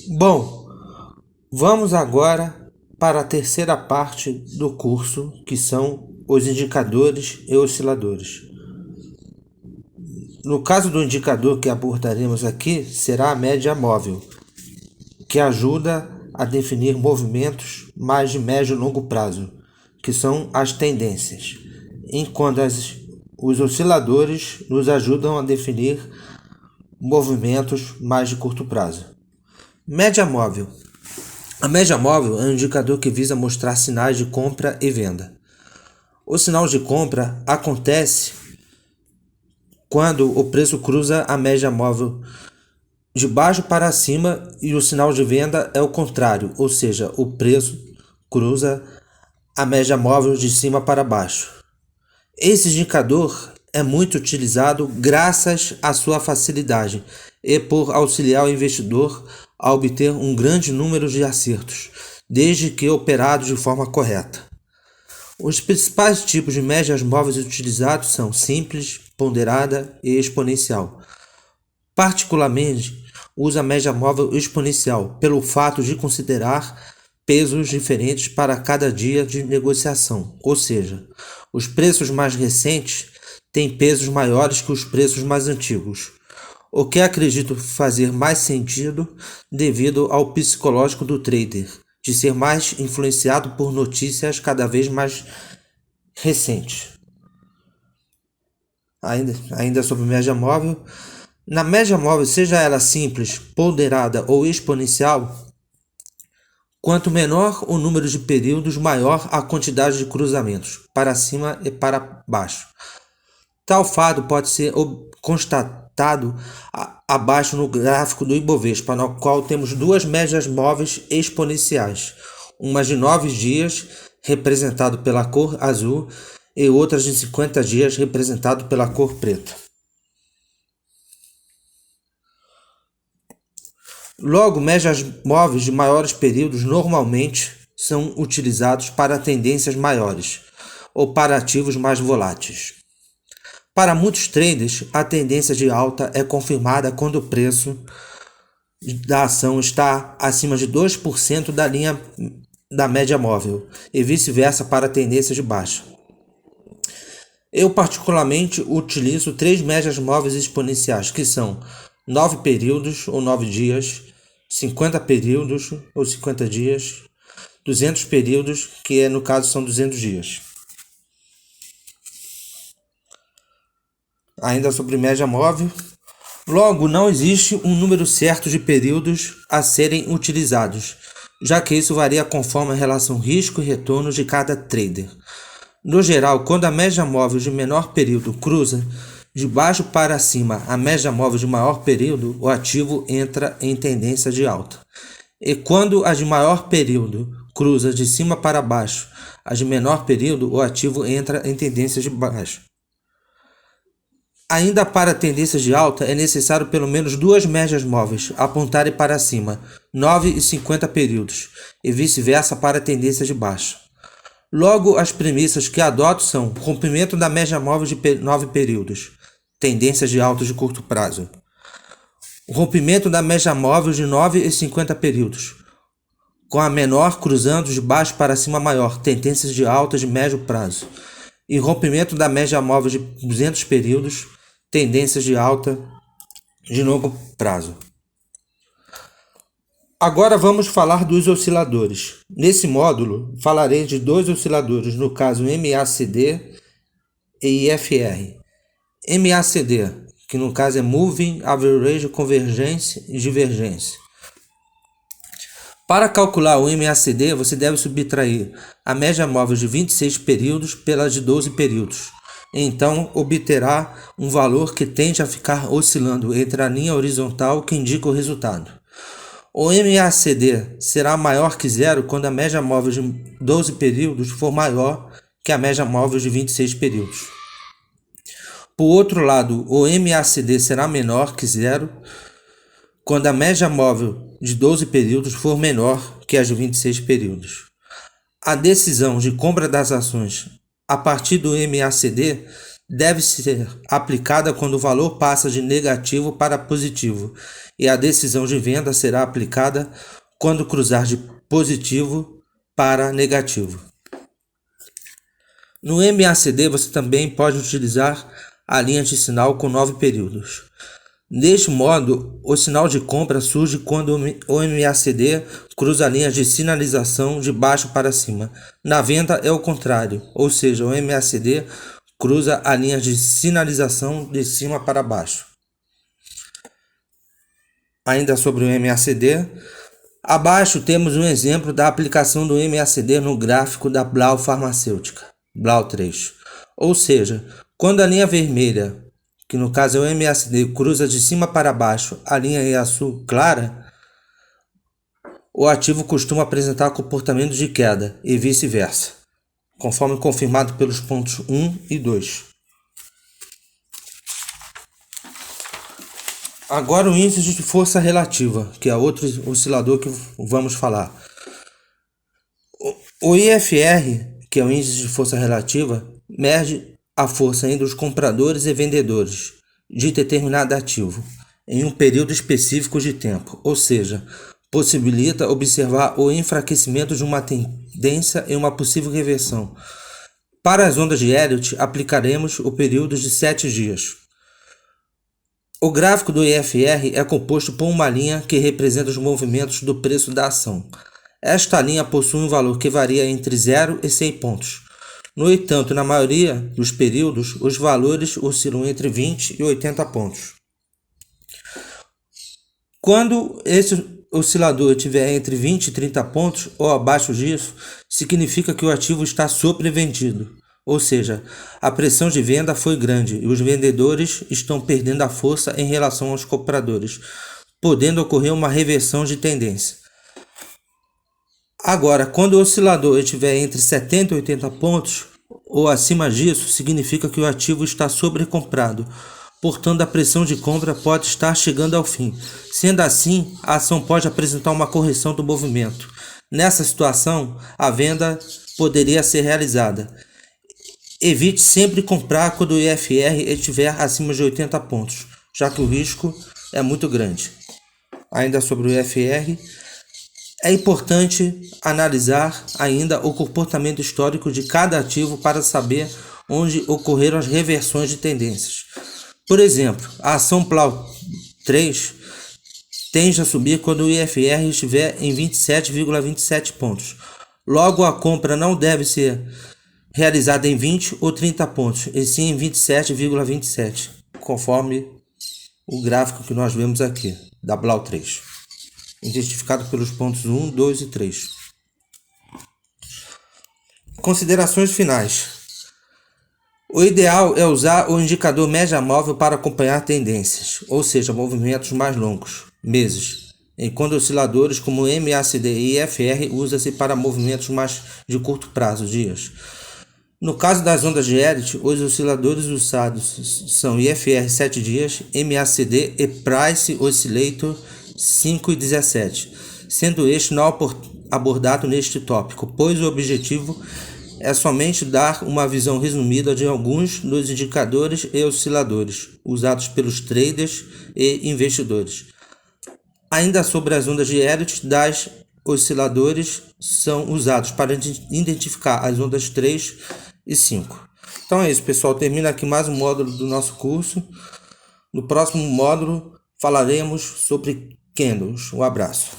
Bom, vamos agora para a terceira parte do curso, que são os indicadores e osciladores. No caso do indicador que abordaremos aqui, será a média móvel, que ajuda a definir movimentos mais de médio e longo prazo, que são as tendências, enquanto os osciladores nos ajudam a definir movimentos mais de curto prazo. Média móvel. A média móvel é um indicador que visa mostrar sinais de compra e venda. O sinal de compra acontece quando o preço cruza a média móvel de baixo para cima e o sinal de venda é o contrário, ou seja, o preço cruza a média móvel de cima para baixo. Esse indicador é muito utilizado graças à sua facilidade e por auxiliar o investidor a obter um grande número de acertos, desde que operados de forma correta. Os principais tipos de médias móveis utilizados são simples, ponderada e exponencial. Particularmente, uso a média móvel exponencial pelo fato de considerar pesos diferentes para cada dia de negociação, ou seja, os preços mais recentes têm pesos maiores que os preços mais antigos, o que acredito fazer mais sentido devido ao psicológico do trader, de ser mais influenciado por notícias cada vez mais recentes. Ainda sobre média móvel, na média móvel, seja ela simples, ponderada ou exponencial, quanto menor o número de períodos, maior a quantidade de cruzamentos, para cima e para baixo. Tal fato pode ser constatado abaixo no gráfico do Ibovespa, no qual temos duas médias móveis exponenciais, uma de 9 dias, representado pela cor azul, e outras de 50 dias, representado pela cor preta. Logo, médias móveis de maiores períodos normalmente são utilizados para tendências maiores ou para ativos mais voláteis. Para muitos traders, a tendência de alta é confirmada quando o preço da ação está acima de 2% da linha da média móvel e vice-versa para tendências de baixa. Eu particularmente utilizo 3 médias móveis exponenciais, que são 9 períodos ou 9 dias, 50 períodos ou 50 dias, 200 períodos, que no caso são 200 dias. Ainda sobre média móvel, logo não existe um número certo de períodos a serem utilizados, já que isso varia conforme a relação risco e retorno de cada trader. No geral, quando a média móvel de menor período cruza de baixo para cima a média móvel de maior período, o ativo entra em tendência de alta. E quando a de maior período cruza de cima para baixo a de menor período, o ativo entra em tendência de baixo. Ainda para tendências de alta, é necessário pelo menos 2 médias móveis apontarem para cima, 9 e 50 períodos, e vice-versa para tendências de baixa. Logo, as premissas que adoto são rompimento da média móvel de 9 períodos, tendências de alta de curto prazo. Rompimento da média móvel de 9 e 50 períodos, com a menor cruzando de baixo para cima maior, tendências de alta de médio prazo. E rompimento da média móvel de 200 períodos, tendências de alta de longo prazo. Agora vamos falar dos osciladores. Nesse módulo, falarei de 2 osciladores, no caso MACD e IFR. MACD, que no caso é Moving Average Convergence e Divergence. Para calcular o MACD, você deve subtrair a média móvel de 26 períodos pela de 12 períodos. Então, obterá um valor que tende a ficar oscilando entre a linha horizontal que indica o resultado. O MACD será maior que zero quando a média móvel de 12 períodos for maior que a média móvel de 26 períodos. Por outro lado, o MACD será menor que zero quando a média móvel de 12 períodos for menor que a de 26 períodos. A decisão de compra das ações a partir do MACD deve ser aplicada quando o valor passa de negativo para positivo, e a decisão de venda será aplicada quando cruzar de positivo para negativo. No MACD você também pode utilizar a linha de sinal com 9 períodos. Deste modo, o sinal de compra surge quando o MACD cruza a linha de sinalização de baixo para cima. Na venda é o contrário, ou seja, o MACD cruza a linha de sinalização de cima para baixo. Ainda sobre o MACD, abaixo temos um exemplo da aplicação do MACD no gráfico da Blau Farmacêutica, Blau 3. Ou seja, quando a linha vermelha, que no caso é o MACD, cruza de cima para baixo, a linha em azul clara, o ativo costuma apresentar comportamento de queda e vice-versa, conforme confirmado pelos pontos 1 e 2. Agora o índice de força relativa, que é outro oscilador que vamos falar. O IFR, que é o índice de força relativa, mede a força entre os compradores e vendedores de determinado ativo em um período específico de tempo, ou seja, possibilita observar o enfraquecimento de uma tendência e uma possível reversão. Para as ondas de Elliott, aplicaremos o período de 7 dias. O gráfico do IFR é composto por uma linha que representa os movimentos do preço da ação. Esta linha possui um valor que varia entre 0 e 100 pontos. No entanto, na maioria dos períodos, os valores oscilam entre 20 e 80 pontos. Quando esse oscilador estiver entre 20 e 30 pontos ou abaixo disso, significa que o ativo está sobrevendido, ou seja, a pressão de venda foi grande e os vendedores estão perdendo a força em relação aos compradores, podendo ocorrer uma reversão de tendência. Agora, quando o oscilador estiver entre 70 e 80 pontos ou acima disso, significa que o ativo está sobrecomprado. Portanto, a pressão de compra pode estar chegando ao fim. Sendo assim, a ação pode apresentar uma correção do movimento. Nessa situação, a venda poderia ser realizada. Evite sempre comprar quando o IFR estiver acima de 80 pontos, já que o risco é muito grande. Ainda sobre o IFR, é importante analisar ainda o comportamento histórico de cada ativo para saber onde ocorreram as reversões de tendências. Por exemplo, a ação Blau 3 tende a subir quando o IFR estiver em 27,27 pontos. Logo, a compra não deve ser realizada em 20 ou 30 pontos, e sim em 27,27, conforme o gráfico que nós vemos aqui, da Blau 3, identificado pelos pontos 1, 2 e 3. Considerações finais. O ideal é usar o indicador média móvel para acompanhar tendências, ou seja, movimentos mais longos, meses, enquanto osciladores como MACD e IFR usa-se para movimentos mais de curto prazo, dias. No caso das ondas de Elliott, os osciladores usados são IFR 7 dias, MACD e Price Oscillator 5 e 17, sendo este não abordado neste tópico, pois o objetivo é somente dar uma visão resumida de alguns dos indicadores e osciladores usados pelos traders e investidores. Ainda sobre as ondas de Elliott, das osciladores são usados para identificar as ondas 3 e 5. Então é isso, pessoal. Termina aqui mais um módulo do nosso curso. No próximo módulo falaremos sobre candles. Um abraço.